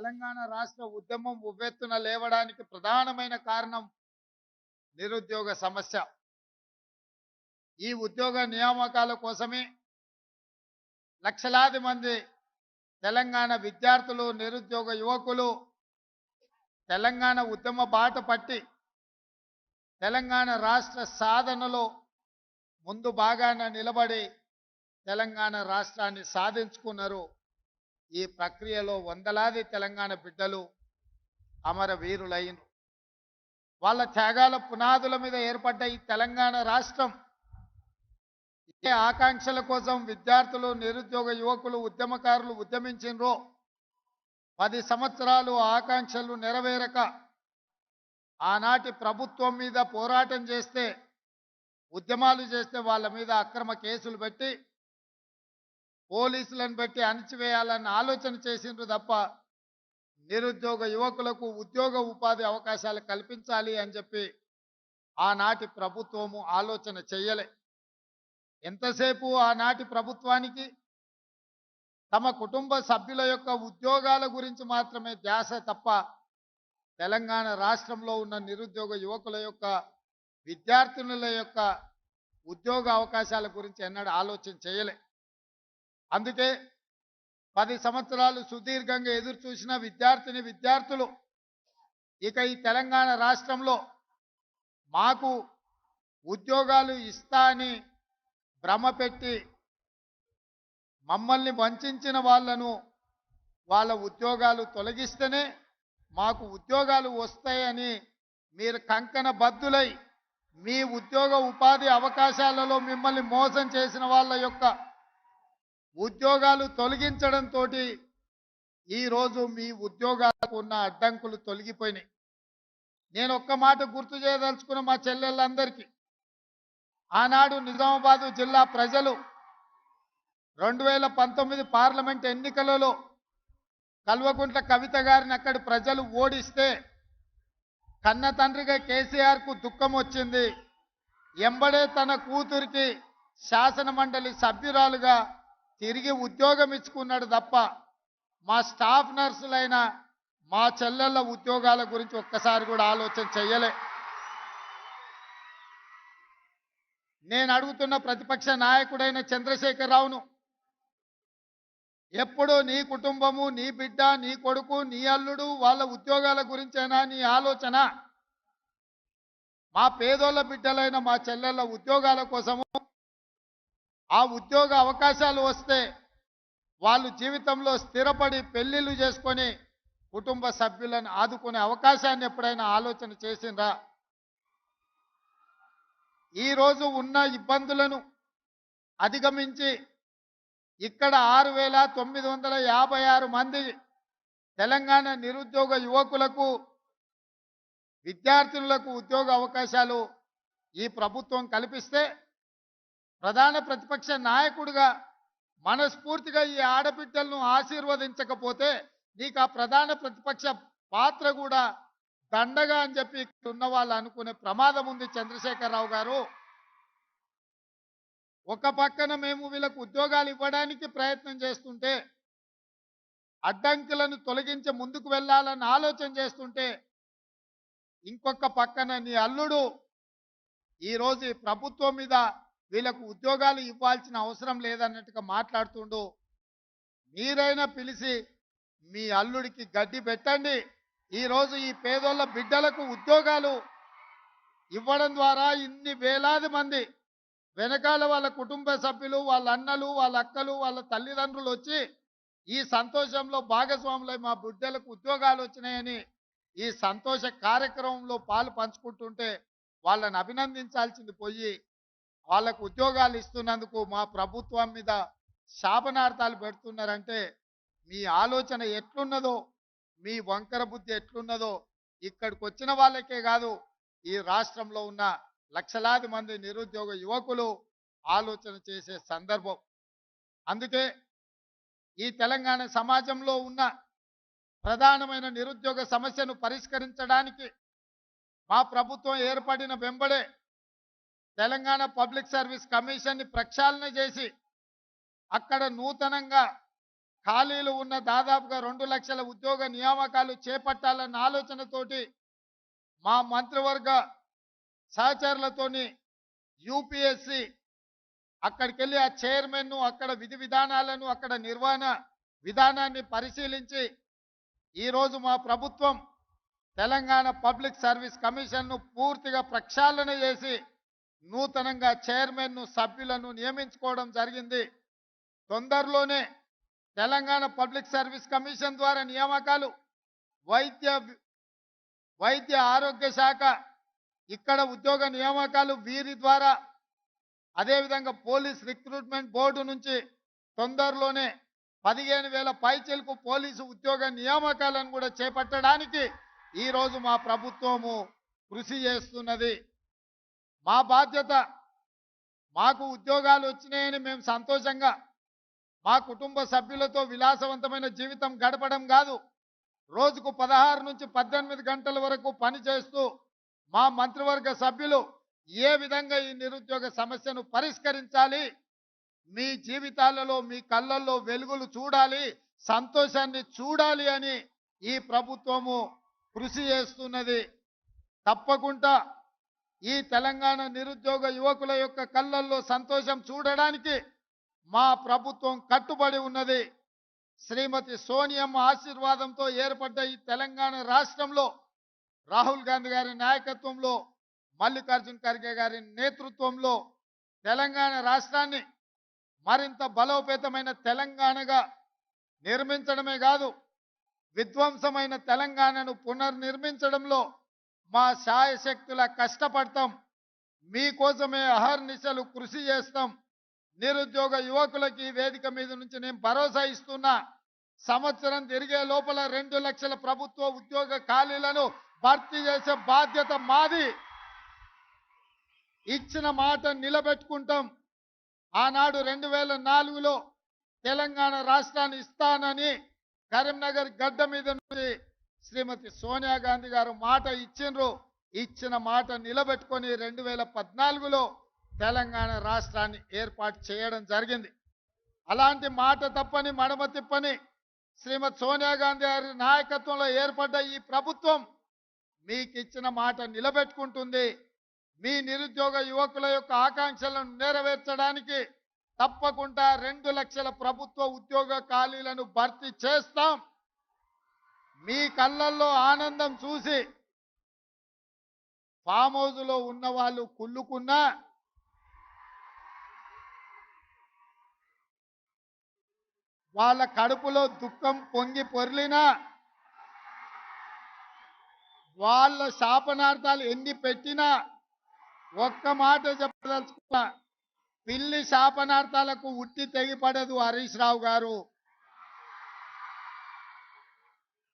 తెలంగాణ రాష్ట్ర ఉద్యమం ఉవ్వెత్తున లేవడానికి ప్రధానమైన కారణం నిరుద్యోగ సమస్య. ఈ ఉద్యోగ నియామకాల కోసమే లక్షలాది మంది తెలంగాణ విద్యార్థులు, నిరుద్యోగ యువకులు తెలంగాణ ఉద్యమ బాట పట్టి తెలంగాణ రాష్ట్ర సాధనలో ముందు భాగాన నిలబడి తెలంగాణ రాష్ట్రాన్ని సాధించుకున్నారు. ఈ ప్రక్రియలో వందలాది తెలంగాణ బిడ్డలు అమరవీరులైన వాళ్ళ త్యాగాల పునాదుల మీద ఏర్పడ్డ ఈ తెలంగాణ రాష్ట్రం ఏ ఆకాంక్షల కోసం విద్యార్థులు, నిరుద్యోగ యువకులు, ఉద్యమకారులు ఉద్యమించినరో 10 సంవత్సరాలు ఆకాంక్షలు నెరవేరక ఆనాటి ప్రభుత్వం మీద పోరాటం చేస్తే, ఉద్యమాలు చేస్తే వాళ్ళ మీద అక్రమ కేసులు పెట్టి పోలీసులను పెట్టి అణిచివేయాలన్న ఆలోచన చేసిండ్రు తప్ప నిరుద్యోగ యువకులకు ఉద్యోగ ఉపాధి అవకాశాలు కల్పించాలి అని చెప్పి ఆనాటి ప్రభుత్వము ఆలోచన చేయలే. ఎంతసేపు ఆనాటి ప్రభుత్వానికి తమ కుటుంబ సభ్యుల యొక్క ఉద్యోగాల గురించి మాత్రమే ధ్యాస తప్ప తెలంగాణ రాష్ట్రంలో ఉన్న నిరుద్యోగ యువకుల యొక్క, విద్యార్థినుల యొక్క ఉద్యోగ అవకాశాల గురించి ఎన్నడూ ఆలోచన చేయలే. అందుకే 10 సంవత్సరాలు సుదీర్ఘంగా ఎదురు చూసిన విద్యార్థులు ఇక ఈ తెలంగాణ రాష్ట్రంలో మాకు ఉద్యోగాలు ఇస్తా అని భ్రమపెట్టి మమ్మల్ని వంచిన వాళ్ళను వాళ్ళ ఉద్యోగాలు తొలగిస్తేనే మాకు ఉద్యోగాలు వస్తాయని మీరు కంకణ బద్దులై మీ ఉద్యోగ ఉపాధి అవకాశాలలో మిమ్మల్ని మోసం చేసిన వాళ్ళ యొక్క ఉద్యోగాలు తొలగించడంతో ఈరోజు మీ ఉద్యోగాలకు ఉన్న అడ్డంకులు తొలగిపోయినాయి. నేను ఒక్క మాట గుర్తు చేయదలుచుకున్న మా చెల్లెళ్ళందరికీ, ఆనాడు నిజామాబాదు జిల్లా ప్రజలు 2019 పార్లమెంట్ ఎన్నికలలో కల్వకుంట్ల కవిత గారిని అక్కడి ప్రజలు ఓడిస్తే కన్న తండ్రిగా కేసీఆర్కు దుఃఖం వచ్చింది. ఎంబడే తన కూతురికి శాసన మండలి సభ్యురాలుగా తిరిగి ఉద్యోగం ఇచ్చుకున్నాడు తప్ప మా స్టాఫ్ నర్సులైన మా చెల్లెళ్ళ ఉద్యోగాల గురించి ఒక్కసారి కూడా ఆలోచన చెయ్యలే. నేను అడుగుతున్న ప్రతిపక్ష నాయకుడైన చంద్రశేఖరరావును, ఎప్పుడు నీ కుటుంబము, నీ బిడ్డ, నీ కొడుకు, నీ అల్లుడు వాళ్ళ ఉద్యోగాల గురించేనా నీ ఆలోచన? మా పేదోళ్ళ బిడ్డలైన మా చెల్లెళ్ళ ఉద్యోగాల కోసము, ఆ ఉద్యోగ అవకాశాలు వస్తే వాళ్ళు జీవితంలో స్థిరపడి పెళ్లిళ్ళు చేసుకొని కుటుంబ సభ్యులను ఆదుకునే అవకాశాన్ని ఎప్పుడైనా ఆలోచన చేసిండ్రా? ఈరోజు ఉన్న ఇబ్బందులను అధిగమించి ఇక్కడ 6,956 మంది తెలంగాణ నిరుద్యోగ యువకులకు, విద్యార్థినులకు ఉద్యోగ అవకాశాలు ఈ ప్రభుత్వం కల్పిస్తే, ప్రధాన ప్రతిపక్ష నాయకుడిగా మనస్ఫూర్తిగా ఈ ఆడబిడ్డలను ఆశీర్వదించకపోతే నీకు ఆ ప్రధాన ప్రతిపక్ష పాత్ర కూడా దండగా అని చెప్పి ఇక్కడ ఉన్న వాళ్ళు అనుకునే ప్రమాదం ఉంది. చంద్రశేఖరరావు గారు, ఒక పక్కన మేము వీళ్ళకు ఉద్యోగాలు ఇవ్వడానికి ప్రయత్నం చేస్తుంటే, అడ్డంకులను తొలగించి ముందుకు వెళ్ళాలని ఆలోచన చేస్తుంటే, ఇంకొక పక్కన నీ అల్లుడు ఈరోజు ఈ ప్రభుత్వం మీద వీళ్ళకు ఉద్యోగాలు ఇవ్వాల్సిన అవసరం లేదన్నట్టుగా మాట్లాడుతుండు. మీరైనా పిలిచి మీ అల్లుడికి గడ్డి పెట్టండి. ఈరోజు ఈ పేదోళ్ళ బిడ్డలకు ఉద్యోగాలు ఇవ్వడం ద్వారా ఇన్ని వేలాది మంది వెనకాల వాళ్ళ కుటుంబ సభ్యులు, వాళ్ళ అన్నలు, వాళ్ళ అక్కలు, వాళ్ళ తల్లిదండ్రులు వచ్చి ఈ సంతోషంలో భాగస్వాములై మా బిడ్డలకు ఉద్యోగాలు వచ్చినాయని ఈ సంతోష కార్యక్రమంలో పాలు పంచుకుంటుంటే వాళ్ళని అభినందించాల్సింది పోయి వాళ్ళకు ఉద్యోగాలు ఇస్తున్నందుకు మా ప్రభుత్వం మీద శాపనార్థాలు పెడుతున్నారంటే మీ ఆలోచన ఎట్లున్నదో, మీ వంకర బుద్ధి ఎట్లున్నదో ఇక్కడికి వచ్చిన వాళ్ళకే కాదు, ఈ రాష్ట్రంలో ఉన్న లక్షలాది మంది నిరుద్యోగ యువకులు ఆలోచన చేసే సందర్భం. అందుకే ఈ తెలంగాణ సమాజంలో ఉన్న ప్రధానమైన నిరుద్యోగ సమస్యను పరిష్కరించడానికి మా ప్రభుత్వం ఏర్పడిన వెంబడే తెలంగాణ పబ్లిక్ సర్వీస్ కమిషన్ని ప్రక్షాళన చేసి అక్కడ నూతనంగా ఖాళీలు ఉన్న దాదాపుగా 2 లక్షల ఉద్యోగ నియామకాలు చేపట్టాలన్న ఆలోచనతోటి మా మంత్రివర్గ సహచరులతోని యూపీఎస్సి అక్కడికెళ్ళి ఆ చైర్మన్ అక్కడ విధి విధానాలను అక్కడ నిర్వహణ విధానాన్ని పరిశీలించి ఈరోజు మా ప్రభుత్వం తెలంగాణ పబ్లిక్ సర్వీస్ కమిషన్ను పూర్తిగా ప్రక్షాళన చేసి నూతనంగా చైర్మన్ను సభ్యులను నియమించుకోవడం జరిగింది. తొందరలోనే తెలంగాణ పబ్లిక్ సర్వీస్ కమిషన్ ద్వారా నియామకాలు వైద్య ఆరోగ్య శాఖ ఇక్కడ ఉద్యోగ నియామకాలు వీరి ద్వారా, అదేవిధంగా పోలీస్ రిక్రూట్మెంట్ బోర్డు నుంచి తొందరలోనే 15,000 పైచిలకు పోలీసు ఉద్యోగ నియామకాలను కూడా చేపట్టడానికి ఈరోజు మా ప్రభుత్వము కృషి చేస్తున్నది. మా బాధ్యత, మాకు ఉద్యోగాలు వచ్చినాయని మేము సంతోషంగా మా కుటుంబ సభ్యులతో విలాసవంతమైన జీవితం గడపడం కాదు, రోజుకు 16 నుంచి 18 గంటల వరకు పనిచేస్తూ మా మంత్రివర్గ సభ్యులు ఏ విధంగా ఈ నిరుద్యోగ సమస్యను పరిష్కరించాలి, మీ జీవితాలలో మీ కళ్ళల్లో వెలుగులు చూడాలి, సంతోషాన్ని చూడాలి అని ఈ ప్రభుత్వము కృషి చేస్తున్నది. తప్పకుండా ఈ తెలంగాణ నిరుద్యోగ యువకుల యొక్క కళ్ళల్లో సంతోషం చూడడానికి మా ప్రభుత్వం కట్టుబడి ఉన్నది. శ్రీమతి సోనియమ్మ ఆశీర్వాదంతో ఏర్పడ్డ ఈ తెలంగాణ రాష్ట్రంలో రాహుల్ గాంధీ గారి నాయకత్వంలో, మల్లికార్జున్ ఖర్గే గారి నేతృత్వంలో తెలంగాణ రాష్ట్రాన్ని మరింత బలోపేతమైన తెలంగాణగా నిర్మించడమే కాదు, విధ్వంసమైన తెలంగాణను పునర్నిర్మించడంలో మా శాయశక్తుల కష్టపడతాం. మీకోసమే అహర్నిశలు కృషి చేస్తాం. నిరుద్యోగ యువకులకి వేదిక మీద నుంచి నేను భరోసా ఇస్తున్నా, సంవత్సరం తిరిగే లోపల 2 లక్షల ప్రభుత్వ ఉద్యోగ ఖాళీలను భర్తీ చేసే బాధ్యత మాది. ఇచ్చిన మాట నిలబెట్టుకుంటాం. ఆనాడు 2004లో తెలంగాణ రాష్ట్రాన్ని ఇస్తానని కరీంనగర్ గడ్డ మీద నుంచి శ్రీమతి సోనియా గాంధీ గారు మాట ఇచ్చిండ్రు. ఇచ్చిన మాట నిలబెట్టుకొని 2014లో తెలంగాణ రాష్ట్రాన్ని ఏర్పాటు చేయడం జరిగింది. అలాంటి మాట తప్పని మడమ తిప్పని శ్రీమతి సోనియా గాంధీ గారి నాయకత్వంలో ఏర్పడ్డ ఈ ప్రభుత్వం మీకు ఇచ్చిన మాట నిలబెట్టుకుంటుంది. మీ నిరుద్యోగ యువకుల యొక్క ఆకాంక్షలను నెరవేర్చడానికి తప్పకుండా 2 లక్షల ప్రభుత్వ ఉద్యోగ ఖాళీలను భర్తీ చేస్తాం. మీ కళ్ళల్లో ఆనందం చూసి ఫామ్ హౌస్లో ఉన్న వాళ్ళు కుళ్ళుకున్నా, వాళ్ళ కడుపులో దుఃఖం పొంగి పొర్లినా, వాళ్ళ శాపనార్థాలు ఎన్ని పెట్టినా ఒక్క మాట చెప్పదలుచుకున్నా, పిల్లి శాపనార్థాలకు ఉట్టి తెగిపడదు హరీష్ రావు గారు.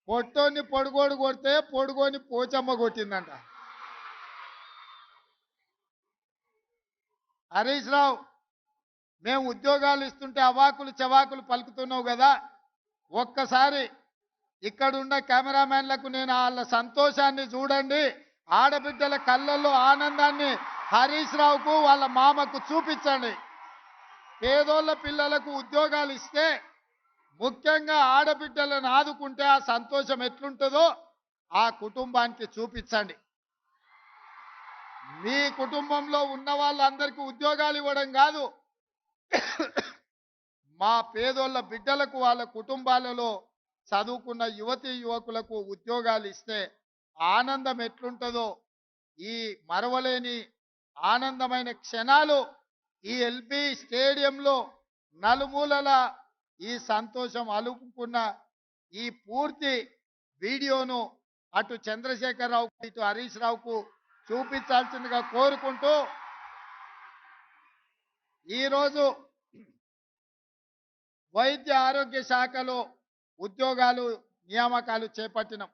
పొట్టోని పొడుగోడు కొడితే పొడుగోని పోచమ్మ కొట్టిందంట. హరీష్ రావు, మేము ఉద్యోగాలు ఇస్తుంటే అవాకులు చవాకులు పలుకుతున్నావు కదా, ఒక్కసారి ఇక్కడున్న కెమెరామెన్లకు నేను వాళ్ళ సంతోషాన్ని చూడండి, ఆడబిడ్డల కళ్ళల్లో ఆనందాన్ని హరీష్ రావుకు వాళ్ళ మామకు చూపించండి. పేదోళ్ళ పిల్లలకు ఉద్యోగాలు ఇస్తే, ముఖ్యంగా ఆడబిడ్డలను ఆదుకుంటే ఆ సంతోషం ఎట్లుంటుందో ఆ కుటుంబానికి చూపించండి. మీ కుటుంబంలో ఉన్న వాళ్ళందరికీ ఉద్యోగాలు ఇవ్వడం కాదు, మా పేదోళ్ళ బిడ్డలకు వాళ్ళ కుటుంబాలలో చదువుకున్న యువతీ యువకులకు ఉద్యోగాలు ఇస్తే ఆనందం ఎట్లుంటుందో, ఈ మరవలేని ఆనందమైన క్షణాలు ఈ ఎల్బీ స్టేడియంలో నలుమూలల ఈ సంతోషం అలుపుకున్న ఈ పూర్తి వీడియోను అటు చంద్రశేఖరరావు ఇటు హరీష్ రావుకు చూపించాల్సిందిగా కోరుకుంటూ, ఈరోజు వైద్య ఆరోగ్య శాఖలో ఉద్యోగాలు నియామకాలు చేపట్టినాం.